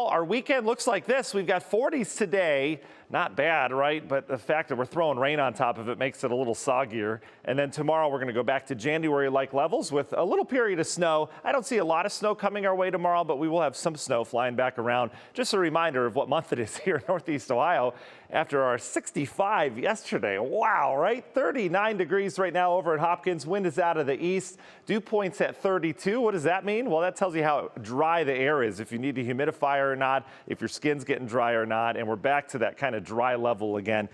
Our weekend looks like this. We've got 40s today. Not bad, right? But the fact that we're throwing rain on top of it makes it a little soggier. And then tomorrow we're going to go back to January-like levels with a little period of snow. I don't see a lot of snow coming our way tomorrow, but we will have some snow flying back around. Just a reminder of what month it is here in Northeast Ohio after our 65 yesterday. Wow, right? 39 degrees right now over at Hopkins. Wind is out of the east. Dew points at 32. What does that mean? Well, that tells you how dry the air is, if you need a humidifier or not, if your skin's getting dry or not. And we're back to that kind of dry level again.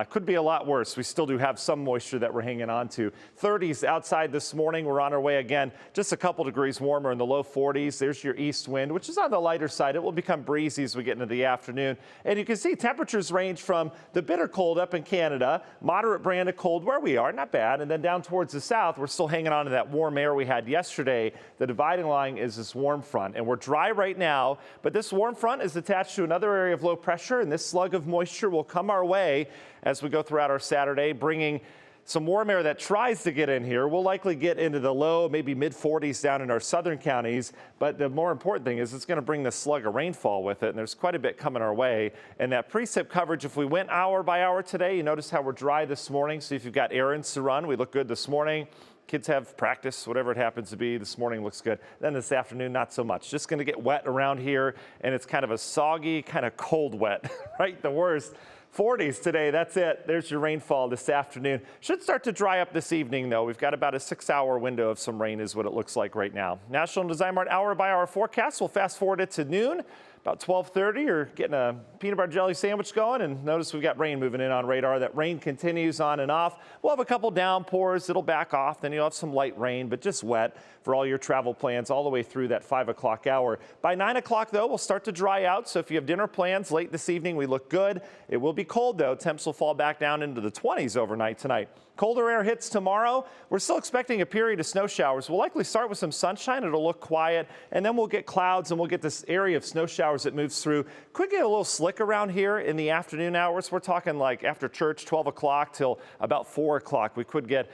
Could be a lot worse. We still do have some moisture that we're hanging on to. 30s outside this morning. We're on our way again. Just a couple degrees warmer in the low 40s. There's your east wind, which is on the lighter side. It will become breezy as we get into the afternoon. And you can see temperatures range from the bitter cold up in Canada, moderate brand of cold where we are, not bad. And then down towards the south, we're still hanging on to that warm air we had yesterday. The dividing line is this warm front, and we're dry right now, but this warm front is attached to another area of low pressure, and this slug of moisture will come our way as we go throughout our Saturday, bringing some warm air that tries to get in here. We'll likely get into the low, maybe mid 40s down in our southern counties. But the more important thing is it's going to bring the slug of rainfall with it. And there's quite a bit coming our way. And that precip coverage, if we went hour by hour today, you notice how we're dry this morning. So if you've got errands to run, we look good this morning. Kids have practice, whatever it happens to be. This morning looks good. Then this afternoon, not so much. Just going to get wet around here. And it's kind of a soggy, kind of cold wet, right? The worst. 40s today, that's it. There's your rainfall this afternoon. Should start to dry up this evening, though. We've got about a 6-hour window of some rain is what it looks like right now. National Design Mart hour-by-hour forecast. We'll fast forward it to noon. About 12:30, you're getting a peanut butter jelly sandwich going, and notice we've got rain moving in on radar. That rain continues on and off. We'll have a couple downpours. It'll back off. Then you'll have some light rain, but just wet for all your travel plans all the way through that 5 o'clock hour. By 9 o'clock, though, we'll start to dry out. So if you have dinner plans late this evening, we look good. It will be cold, though. Temps will fall back down into the 20s overnight tonight. Colder air hits tomorrow. We're still expecting a period of snow showers. We'll likely start with some sunshine. It'll look quiet, and then we'll get clouds, and we'll get this area of snow showers that moves through. Could get a little slick around here in the afternoon hours. We're talking like after church, 12 o'clock till about 4 o'clock. We could get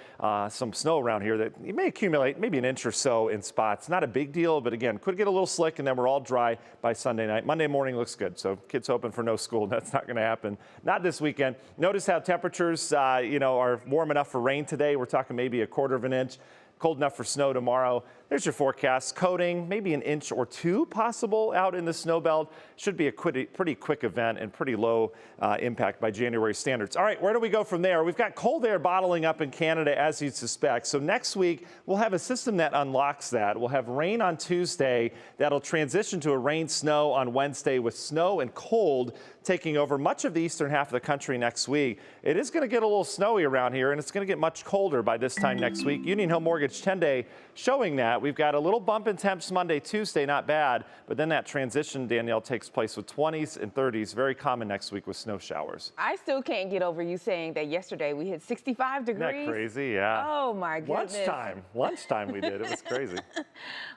some snow around here that you may accumulate maybe an inch or so in spots. Not a big deal, but again, could get a little slick, and then we're all dry by Sunday night. Monday morning looks good, so kids hoping for no school. That's not going to happen. Not this weekend. Notice how temperatures, are warm enough for rain today. We're talking maybe a quarter of an inch. Cold enough for snow tomorrow. There's your forecast. Coating, maybe an inch or two possible out in the snow belt. Should be a pretty quick event and pretty low impact by January standards. All right, where do we go from there? We've got cold air bottling up in Canada, as you'd suspect. So next week, we'll have a system that unlocks that. We'll have rain on Tuesday. That'll transition to a rain-snow on Wednesday with snow and cold taking over much of the eastern half of the country next week. It is going to get a little snowy around here, and it's going to get much colder by this time next week. Union Home Mortgage 10-day showing that. We've got a little bump in temps Monday, Tuesday, not bad, but then that transition, Danielle, takes place with 20s and 30s, very common next week with snow showers. I still can't get over you saying that yesterday we hit 65 degrees. Isn't that crazy? Yeah. Oh, my goodness. Lunchtime we did. It was crazy.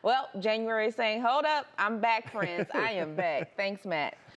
Well, January is saying, hold up, I'm back, friends. I am back. Thanks, Matt.